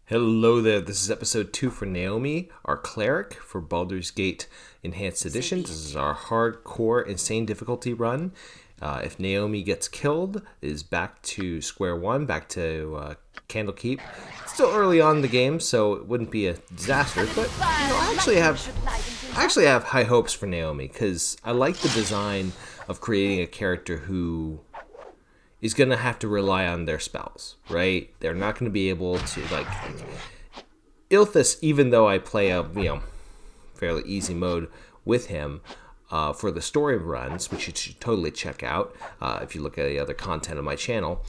Hello there, this is episode 2 for Naomi, our cleric for Baldur's Gate Enhanced Edition. This is our hardcore insane difficulty run. If Naomi gets killed, it is back to square one, back to Candlekeep. It's still early on in the game, so it wouldn't be a disaster, but I actually have high hopes for Naomi, because I like the design of creating a character who is going to have to rely on their spells, right? They're not going to be able to, like... Ilthus, even though I play a, fairly easy mode with him for the story runs, which you should totally check out if you look at the other content on my channel,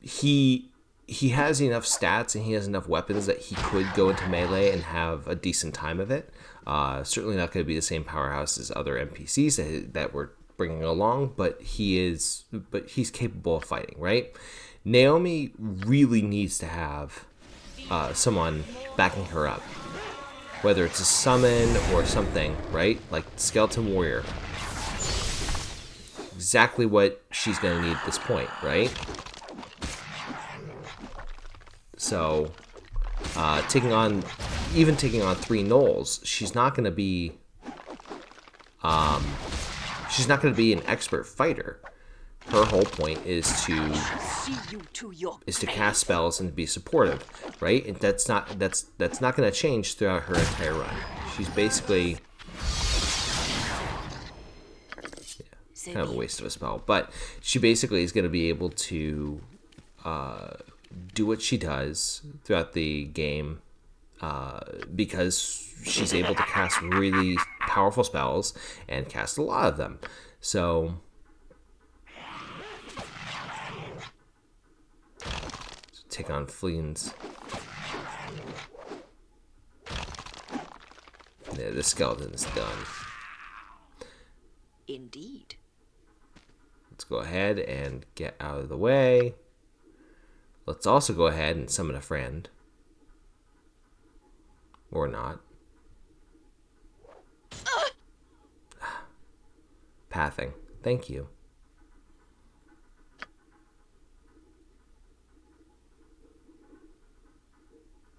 he has enough stats and he has enough weapons that he could go into melee and have a decent time of it. Certainly not going to be the same powerhouse as other NPCs that we're bringing along, but he's capable of fighting, right? Naomi really needs to have someone backing her up, whether it's a summon or something, right? Like Skeleton Warrior. Exactly what she's going to need at this point, right? So, taking on 3 gnolls, she's not going to be an expert fighter. Her whole point is to cast spells and be supportive, right? And that's not going to change throughout her entire run. She's basically kind of a waste of a spell, but she basically is going to be able to do what she does throughout the game because she's able to cast really powerful spells and cast a lot of them. So take on Fleens. Yeah, the skeleton's done. Indeed. Let's go ahead and get out of the way. Let's also go ahead and summon a friend. Or not. Pathing. Thank you.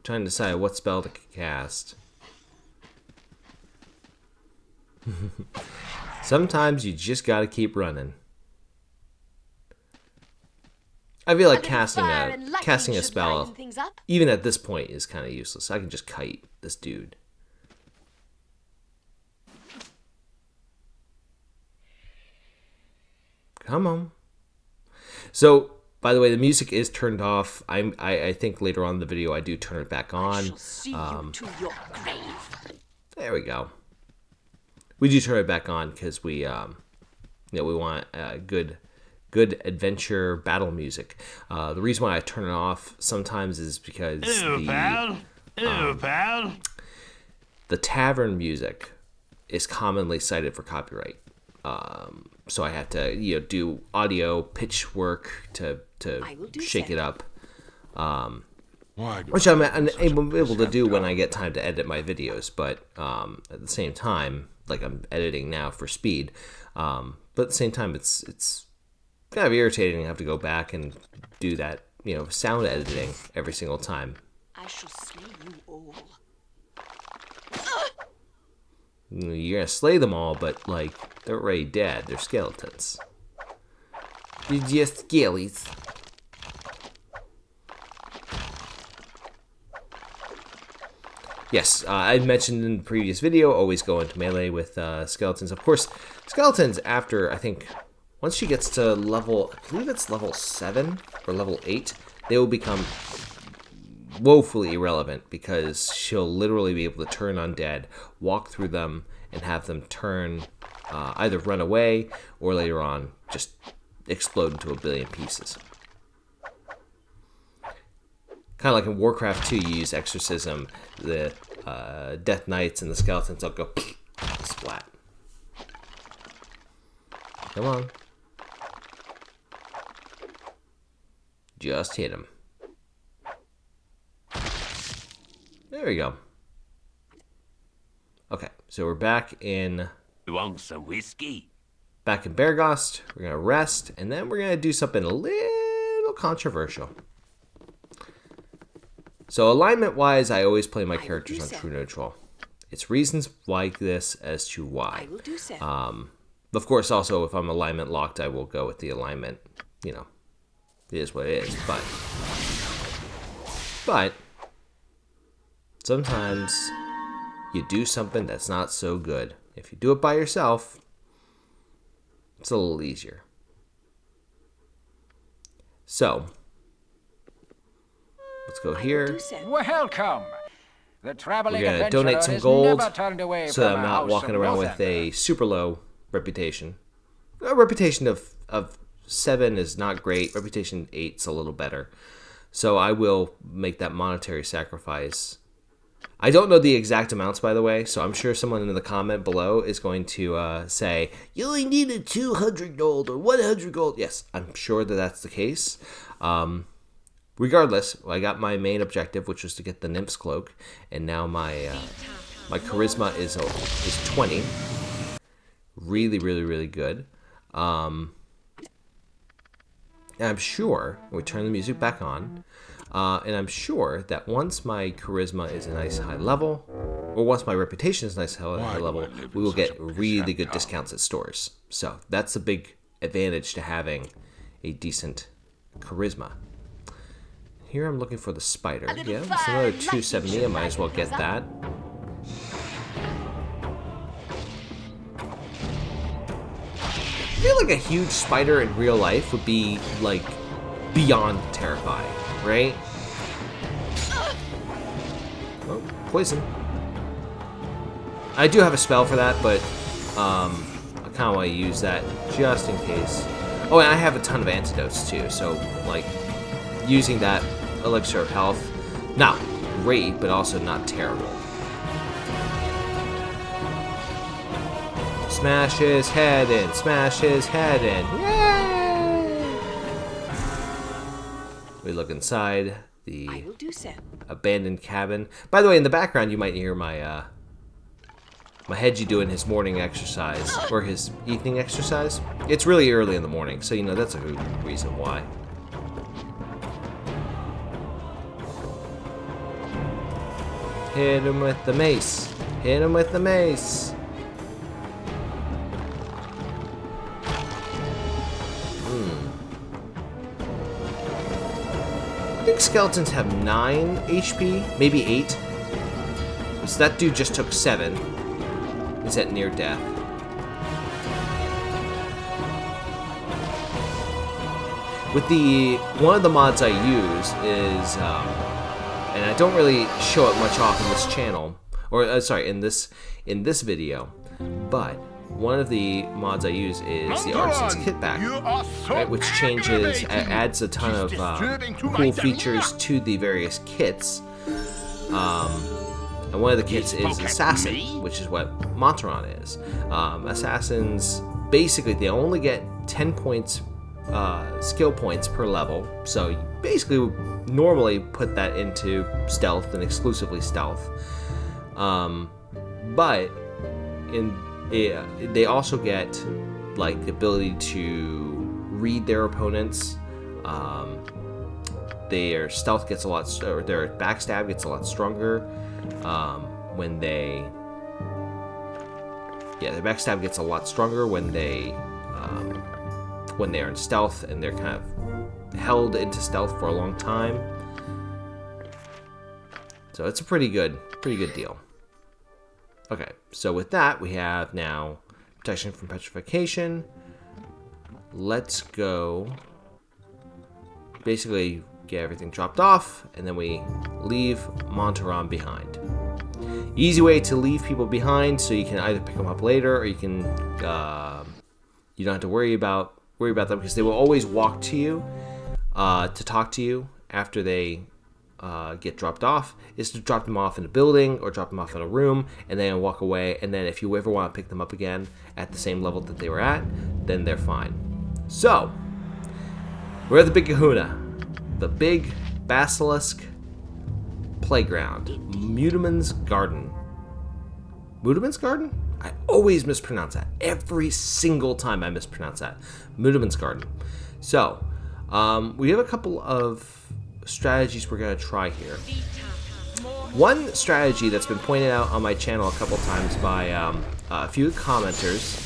Trying to decide what spell to cast. Sometimes you just gotta keep running. I feel like casting a spell, even at this point, is kind of useless. I can just kite this dude. Come on. So, by the way, the music is turned off. I think later on in the video I do turn it back on. There we go. We do turn it back on because we want good adventure battle music. The reason why I turn it off sometimes is because the tavern music is commonly cited for copyright. So I have to do audio pitch work to shake it up, which I'm able to do when I get time to edit my videos. But at the same time, like I'm editing now for speed, but at the same time, it's kind of irritating to have to go back and do that, sound editing every single time. I shall slay you all. You're gonna slay them all, but like they're already dead. They're skeletons. You're just skellies. Yes, I mentioned in the previous video, always go into melee with skeletons. Of course, skeletons after, I think, once she gets to level, I believe it's level 7 or level 8, they will become woefully irrelevant because she'll literally be able to turn undead, walk through them, and have them turn, either run away or later on just explode into a billion pieces. Kind of like in Warcraft 2, you use Exorcism, the Death Knights and the skeletons will go splat. Come on. Just hit him. There we go. Okay, so we're back in... You want some whiskey? Back in Beargost. We're going to rest, and then we're going to do something a little controversial. So alignment-wise, I always play my characters on so. true neutral. It's reasons like this as to why. I will do so. Of course, also, if I'm alignment locked, I will go with the alignment. You know, it is what it is. But sometimes you do something that's not so good. If you do it by yourself, it's a little easier. So, let's go here. Welcome. The traveling We're gonna adventurer donate some is gold never turned away so that from I'm a not house walking of around with Rosen. a super low reputation. A reputation of 7 is not great. Reputation 8's a little better. So I will make that monetary sacrifice. I don't know the exact amounts, by the way, so I'm sure someone in the comment below is going to say, you only needed 200 gold or 100 gold. Yes, I'm sure that that's the case. Regardless, I got my main objective, which was to get the Nymph's Cloak, and now my charisma is 20. Really, really, really good. And I'm sure, we turn the music back on, and I'm sure that once my charisma is a nice high level, or once my reputation is a nice high level, we will get really good discounts at stores. So that's a big advantage to having a decent charisma. Here I'm looking for the spider. Yeah, it's another 270. I might as well get that. I feel like a huge spider in real life would be, like, beyond terrifying, right? Oh, poison. I do have a spell for that, but I kind of want to use that just in case. Oh, and I have a ton of antidotes, too, so, like, using that elixir of health, not great, but also not terrible. Smash his head in, smash his head in. Yay! We look inside the I will do so. abandoned cabin. By the way, in the background, you might hear my my Hedgie doing his morning exercise or his evening exercise. It's really early in the morning, so you know that's a good reason why. Hit him with the mace. Hit him with the mace. I think skeletons have 9 HP, maybe 8. So that dude just took 7. He's at near death. With one of the mods I use is, and I don't really show it much off in this channel, or sorry, in this video, but one of the mods I use is the Artisan's Kitpack, right, which adds a ton of cool features to the various kits. And one of the kits is Assassin, which is what Mutamin is. Assassins, basically, they only get 10 points, skill points per level. So you basically normally put that into stealth and exclusively stealth. But they also get like the ability to read their opponents. Their stealth gets a lot, or their backstab gets a lot stronger when they. Yeah, their backstab gets a lot stronger when they are in stealth and they're kind of held into stealth for a long time. So it's a pretty good deal. Okay, so with that, we have now protection from petrification. Let's go basically get everything dropped off, and then we leave Mutamin behind. Easy way to leave people behind, so you can either pick them up later, or you can you don't have to worry about them, because they will always walk to you to talk to you after they get dropped off, is to drop them off in a building or drop them off in a room and then walk away. And then if you ever want to pick them up again at the same level that they were at, then they're fine. So we're at the Big Kahuna, the Big Basilisk Playground, Mutamin's Garden. Mutamin's Garden? I always mispronounce that. Every single time I mispronounce that. Mutamin's Garden. So we have a couple of strategies we're going to try here. One strategy that's been pointed out on my channel a couple times by a few commenters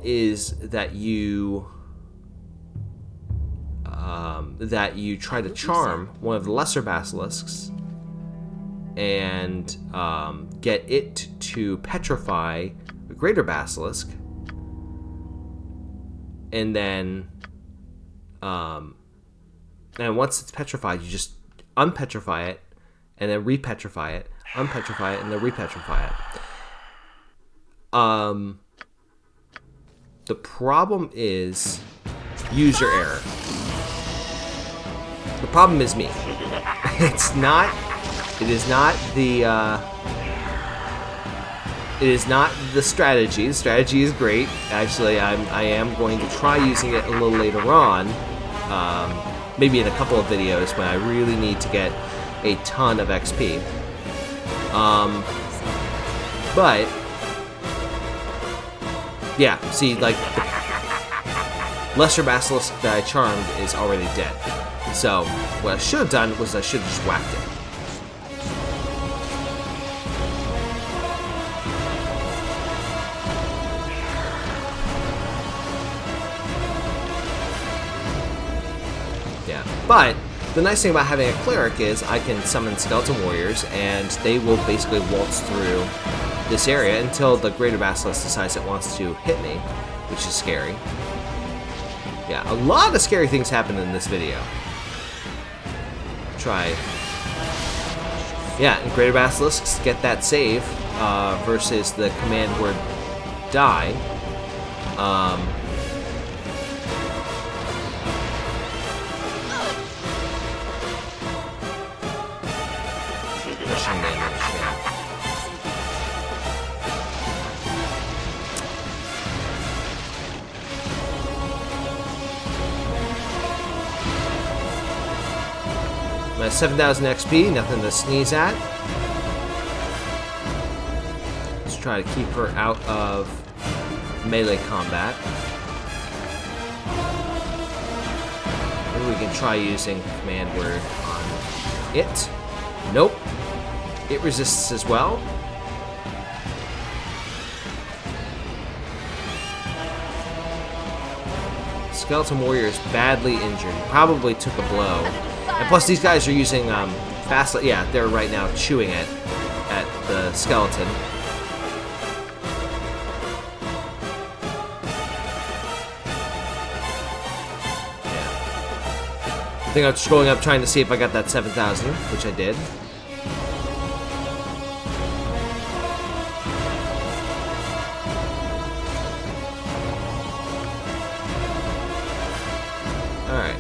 is that you try to charm one of the lesser basilisks and get it to petrify the greater basilisk, and then and once it's petrified, you just unpetrify it and then repetrify it, unpetrify it and then repetrify it. The problem is user error. The problem is me. It is not the strategy. The strategy is great. Actually, I am going to try using it a little later on. Maybe in a couple of videos when I really need to get a ton of XP. But yeah, see, like the lesser basilisk that I charmed is already dead. So what I should have done was I should have just whacked it. Yeah, but the nice thing about having a cleric is I can summon skeleton warriors and they will basically waltz through this area until the greater basilisk decides it wants to hit me, which is scary. Yeah, a lot of scary things happen in this video. Try. Yeah, and greater basilisks get that save versus the command word die. Pushing damage, yeah. My 7,000 XP, nothing to sneeze at. Let's try to keep her out of melee combat. Maybe we can try using command word on it. Nope. It resists as well. Skeleton warrior is badly injured. Probably took a blow. And plus these guys are using fast. Yeah, they're right now chewing it at the skeleton. Yeah. I think I was scrolling up trying to see if I got that 7,000, which I did. Alright.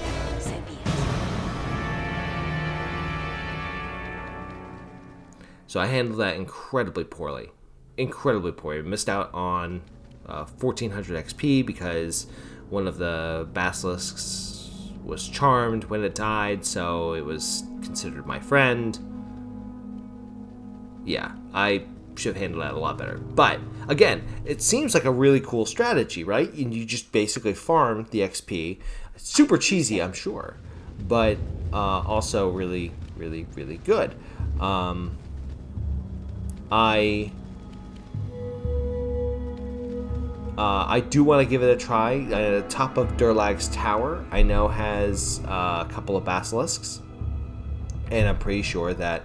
So I handled that incredibly poorly. Incredibly poorly. Missed out on 1,400 XP because one of the basilisks was charmed when it died, so it was considered my friend. Yeah, I should have handled that a lot better. But, again, it seems like a really cool strategy, right? And you just basically farm the XP. It's super cheesy, I'm sure, but also really, really, really good. I do want to give it a try. The top of Durlag's tower, I know, has a couple of basilisks, and I'm pretty sure that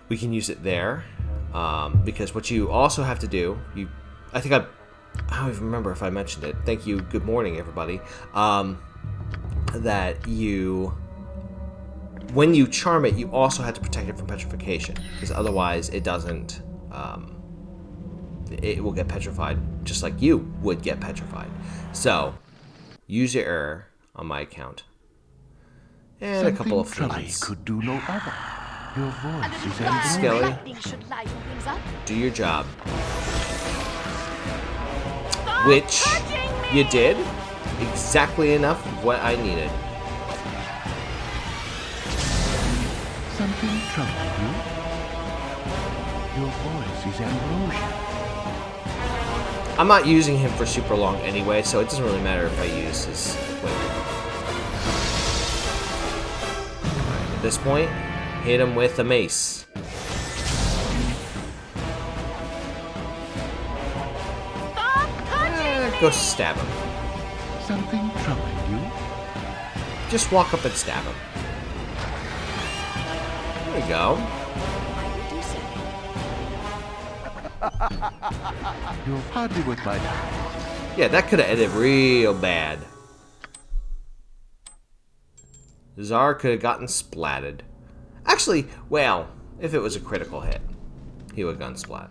we can use it there. Because what you also have to do, I don't even remember if I mentioned it. Thank you. Good morning, everybody. That when you charm it, you also have to protect it from petrification, because otherwise it doesn't. It will get petrified, just like you would get petrified. So, use your error on my account, and a couple of fleas. could do no other. Your voice is Skelly, do your job. Which you did. Exactly enough of what I needed. Something troubled you? Your voice is ambrosia. I'm not using him for super long anyway, so it doesn't really matter if I use his equipment. At this point, hit him with a mace. Go stab him. Something troubling you? Just walk up and stab him. There we go. You're hardly worth my time. Yeah, that could have ended real bad. Czar could have gotten splatted. Actually, well, if it was a critical hit, he would have gotten splat.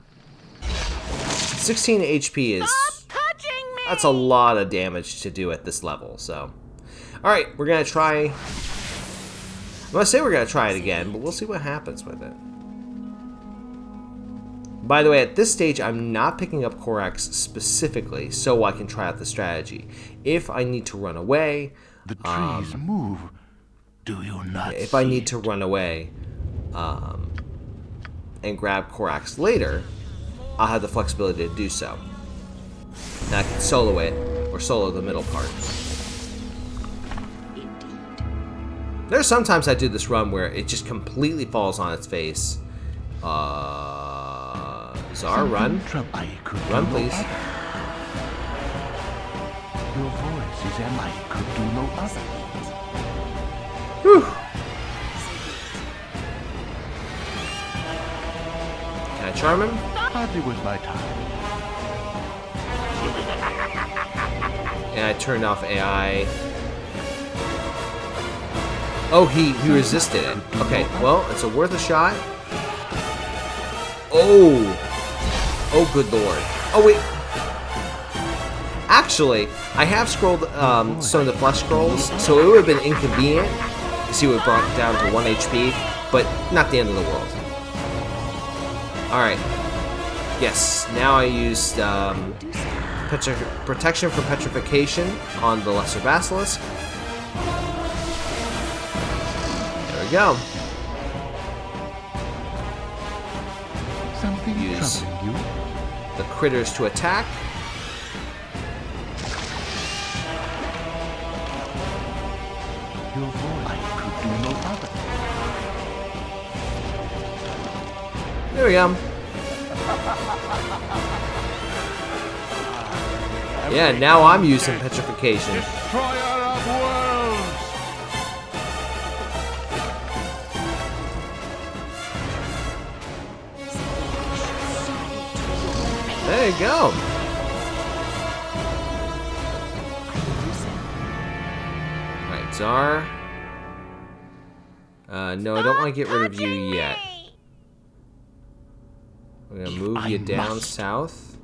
16 HP is... That's a lot of damage to do at this level, so... Alright, we're gonna try... I'm gonna say we're gonna try it again, but we'll see what happens with it. By the way, at this stage, I'm not picking up Korax specifically, so I can try out the strategy. If I need to run away... The trees move. Do you not If I need to run away and grab Korax later, I'll have the flexibility to do so. And I can solo it, or solo the middle part. There's sometimes I do this run where it just completely falls on its face. Czar, run. Run, please. Your voice is and I could do no other. Whew. Can I charm him? Hardly worth my time. And I turned off AI. Oh, he resisted it. Okay, well, it's worth a shot. Oh! Oh, good lord. Oh, wait. Actually, I have scrolled some of the flesh scrolls, so it would have been inconvenient to see what brought it down to 1 HP, but not the end of the world. Alright. Yes, now I used protection from petrification on the lesser basilisk. There we go. Something Use troubling you? the critters to attack. Your voice I could do no other. There we go. Yeah, now I'm using petrification. Destroyer of worlds! There you go. Alright, Czar. No, I don't want to get rid of you yet. We're gonna move you down south.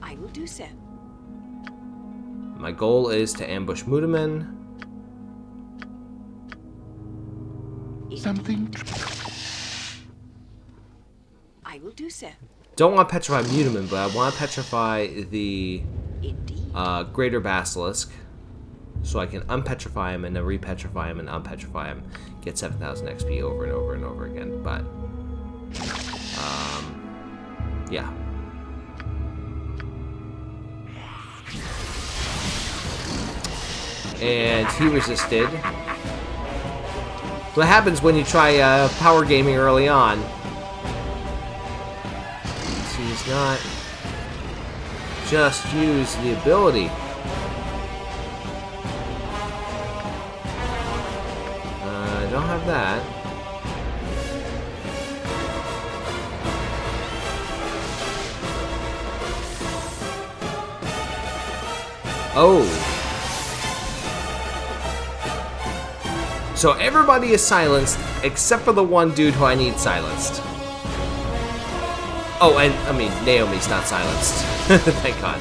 I will do so. My goal is to ambush Mutamin. Something I will do so. Don't want to petrify Mutamin, but I want to petrify the Indeed. Greater Basilisk, so I can unpetrify him and then repetrify him and unpetrify him. Get 7,000 XP over and over and over again. But yeah. And he resisted. What happens when you try power gaming early on? So he's not just use the ability. I don't have that. Oh. So everybody is silenced except for the one dude who I need silenced. Oh, and I mean, Naomi's not silenced. Thank God.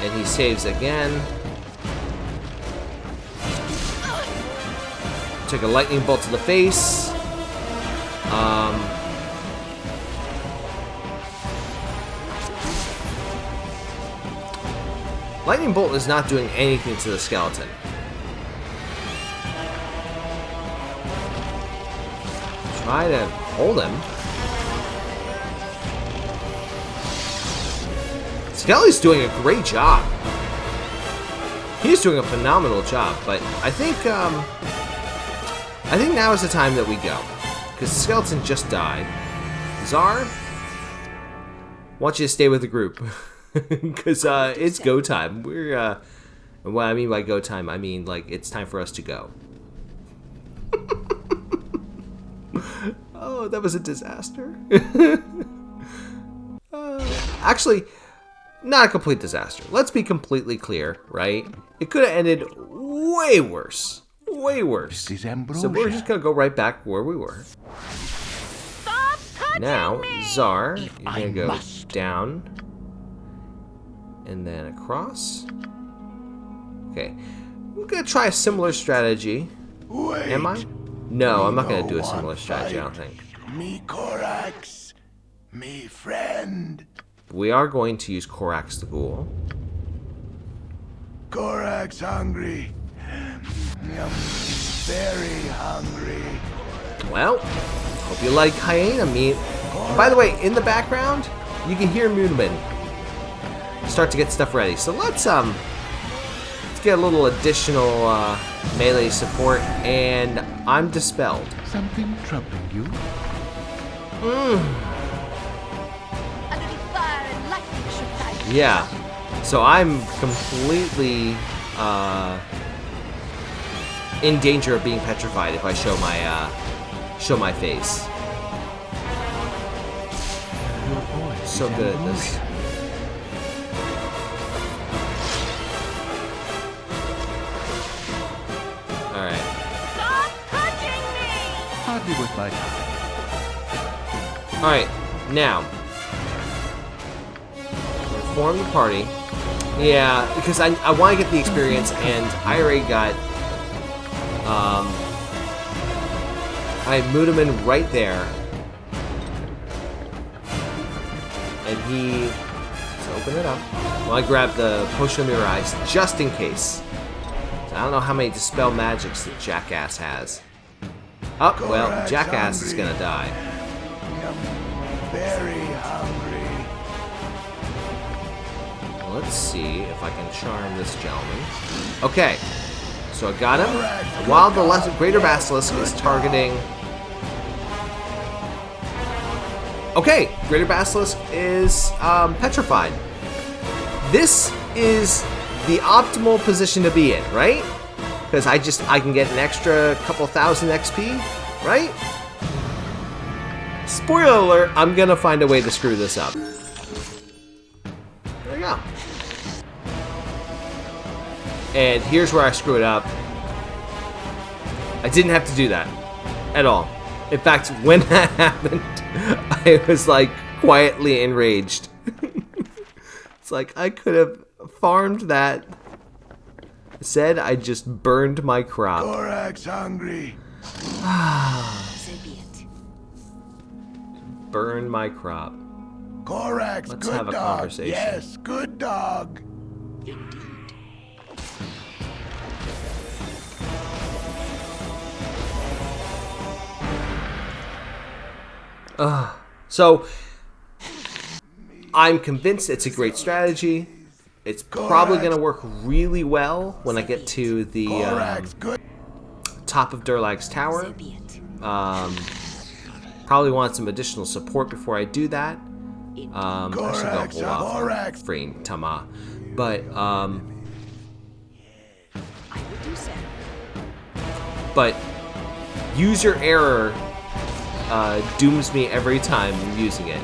And he saves again. Took a lightning bolt to the face. Lightning bolt is not doing anything to the skeleton. Try to hold him. Skelly's doing a great job. He's doing a phenomenal job, but I think now is the time that we go. Because the skeleton just died. Czar, I want you to stay with the group. Because it's go time. We're, what I mean by go time, I mean, like, it's time for us to go. Oh, that was a disaster. Actually, not a complete disaster. Let's be completely clear, right? It could have ended way worse. Way worse. This is So ambrosia. we're just going to go right back where we were. Stop touching Now, me! Czar, you're I going to go must. down. And then across. Okay. We're going to try a similar strategy. Wait. Am I? No, I'm not going to no do a similar one strategy, I don't fight. think. Me Korax, me friend. We are going to use Korax the Ghoul. Korax hungry. Very hungry. Well, hope you like hyena meat. And by the way, in the background, you can hear Mutamin start to get stuff ready. So let's get a little additional melee support, and I'm dispelled. Something troubling you? Under the fire and lightning should die. Yeah. So I'm completely in danger of being petrified if I show my face. Your voice So is good at this. ambrosia. All right. Stop touching me! Hardly worth my time. All right. Now, form the party. Yeah, because I want to get the experience, and I already got I had Mutamin right there, and he. Let's open it up. Well, I grabbed the Potion of Mirror Eyes just in case. So I don't know how many Dispel Magics that Jackass has. Oh, well, Korax Jackass is hungry. gonna die. Very hungry. Let's see if I can charm this gentleman. Okay, so I got him. While the Greater Basilisk is targeting... Okay, Greater Basilisk is petrified. This is the optimal position to be in, right? Because I can get an extra couple thousand XP, right? Spoiler alert, I'm gonna find a way to screw this up. There we go. And here's where I screw it up. I didn't have to do that at all. In fact, when that happened, I was like quietly enraged. It's like I could have farmed that. Instead, I just burned my crop. Korax hungry. So be it. Burned my crop. Korax, Let's good have a dog. conversation. Yes, good dog. So, I'm convinced it's a great strategy. It's probably going to work really well when I get to the Korax, good. top of Durlag's tower. So be it. Probably want some additional support before I do that. I should go Korax, hold off on Korax. freeing Tama. But, I will do so. but use your error dooms me every time I'm using it.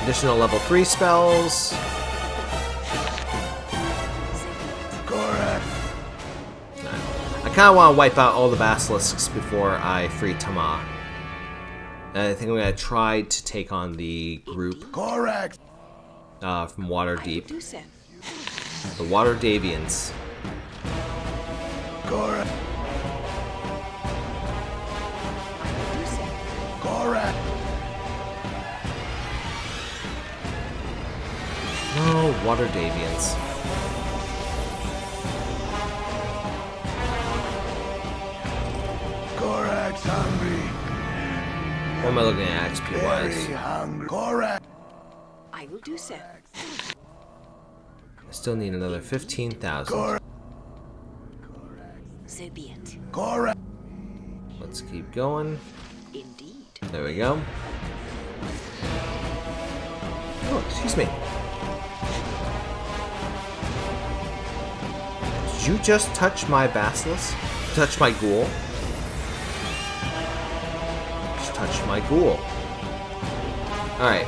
Additional level 3 spells. Korax. I kind of want to wipe out all the basilisks before I free Tama. And I think I'm going to try to take on the group Korax. from Waterdeep. Do so. The Water Davians. Korax. Do so. Korax. Water Davians. Korax hungry. What am I looking at XP wise? Very hungry. Korax. I will do so. I still need another 15,000. So be it. Korax. Let's keep going. Indeed. There we go. Oh, excuse me. Did you just touch my basilisk? Touch my ghoul? Just touch my ghoul. Alright.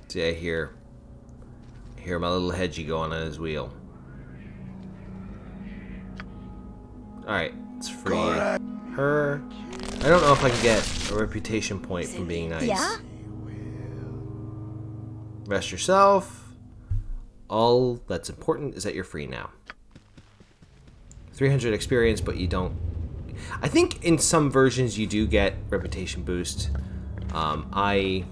See, I hear my little hedgie going on his wheel. Alright, let's free her. I don't know if I can get a reputation point from being nice. Yeah? Rest yourself. All that's important is that you're free now. 300 experience, but you don't... I think in some versions you do get reputation boost. I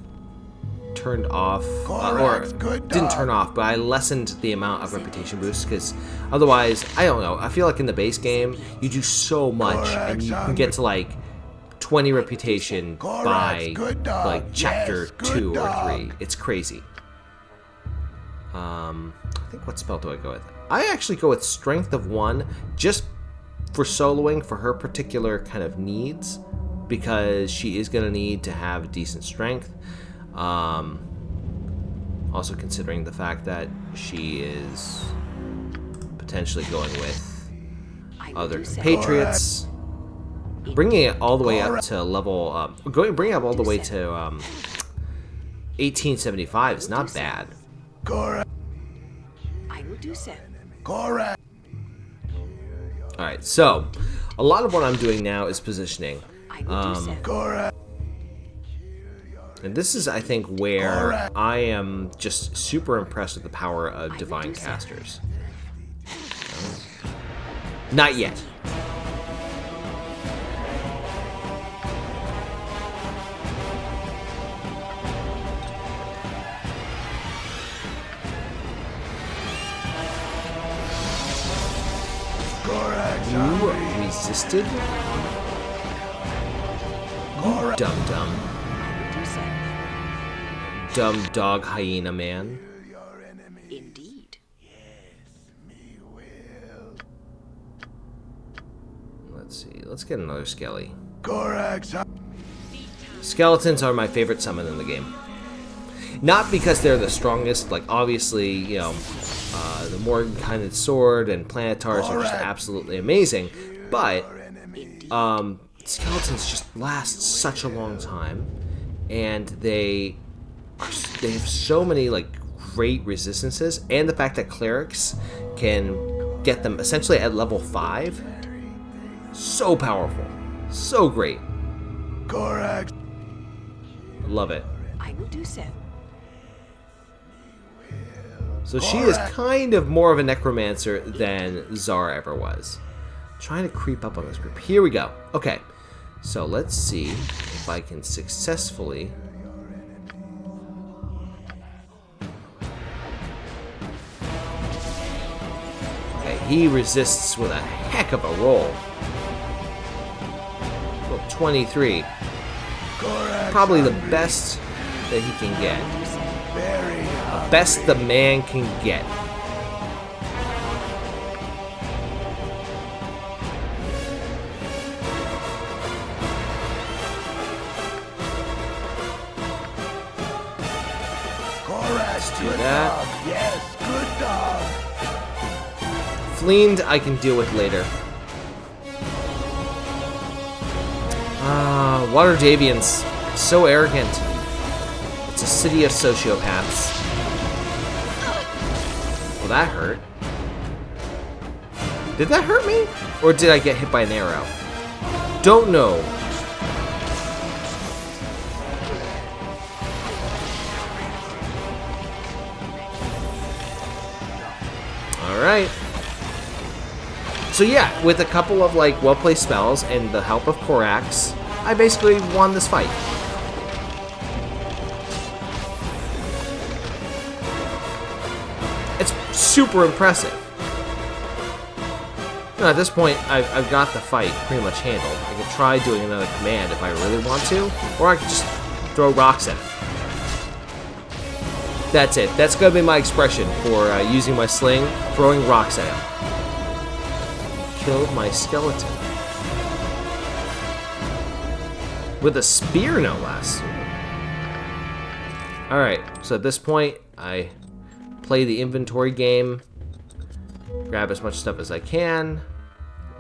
turned off, or didn't turn off, but I lessened the amount of reputation boosts because otherwise, I don't know, I feel like in the base game, you do so much and you can get to like 20 reputation by like chapter 2 or 3. It's crazy. I think what spell do I go with? I actually go with Strength of 1 just for soloing for her particular kind of needs because she is going to need to have decent strength. Also considering the fact that she is potentially going with other compatriots, bringing it all the way up to level, bringing it up all the way to 1875 is not bad. I will do so. Korax. All right, so a lot of what I'm doing now is positioning. I will do so. Korax. And this is, I think, where I am just super impressed with the power of Divine Casters. Not yet. You resisted? You dum-dum. Dumb dog hyena man. Indeed. Let's see. Let's get another skelly. Korax. Skeletons are my favorite summon in the game. Not because they're the strongest. Like obviously, you know, the Morgan-kinded sword and planetars are just absolutely amazing. But skeletons just last such a long time, and they have so many like great resistances, and the fact that clerics can get them essentially at level 5, so powerful, so great. Korax. Love it. I will do so. So she is kind of more of a necromancer than Zara ever was. Trying to creep up on this group. Here we go. Okay, so let's see if I can successfully... Okay, he resists with a heck of a roll. Well, 23. Probably the best that he can get. The best the man can get. Korax. Do that. Yes, good dog. Fleend I can deal with later. Water Davians. So arrogant. It's a city of sociopaths. Well, that hurt. Did that hurt me? Or did I get hit by an arrow? Don't know. Alright. So yeah, with a couple of like well-placed spells and the help of Korax, I basically won this fight. It's super impressive. You know, at this point, I've got the fight pretty much handled. I can try doing another command if I really want to, or I can just throw rocks at it. That's it. That's going to be my expression for using my sling, throwing rocks at him. Killed my skeleton. With a spear, no less. Alright, so at this point, I play the inventory game, grab as much stuff as I can,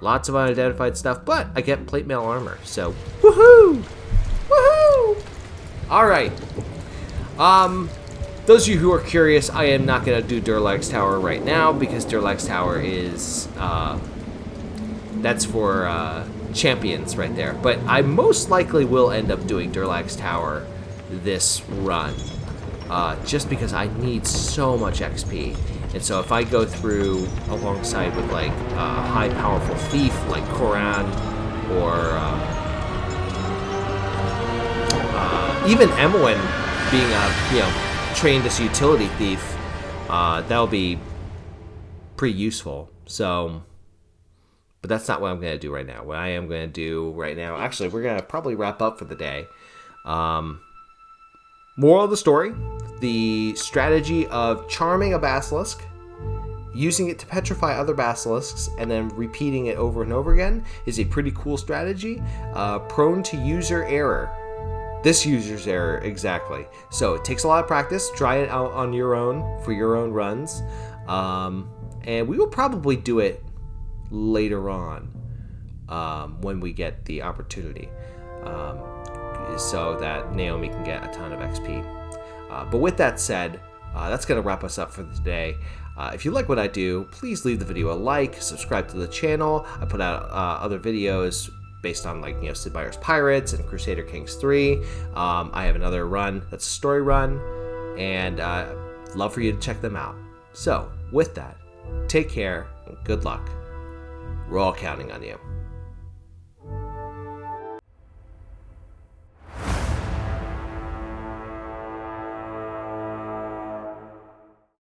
lots of unidentified stuff, but I get plate mail armor, so woohoo! Woohoo! Alright. Those of you who are curious, I am not going to do Durlag's Tower right now, because Durlag's Tower is, that's for champions right there. But I most likely will end up doing Durlag's Tower this run, just because I need so much XP. And so if I go through alongside with like a high powerful thief like Koran, or even Emwyn being a trained as a utility thief, that'll be pretty useful. So, but that's not what I'm going to do right now. What I am going to do right now, actually, we're going to probably wrap up for the day. Moral of the story: the strategy of charming a basilisk, using it to petrify other basilisks, and then repeating it over and over again is a pretty cool strategy, prone to user error. This user's error, exactly. So it takes a lot of practice. Try it out on your own for your own runs. And we will probably do it later on when we get the opportunity, so that Naomi can get a ton of XP. But with that said, that's going to wrap us up for today. If you like what I do, please leave the video a like, subscribe to the channel. I put out other videos based on, like, you know, Sid Meier's Pirates and Crusader Kings 3. I have another run that's a story run, and love for you to check them out. So with that, take care and good luck. We're all counting on you.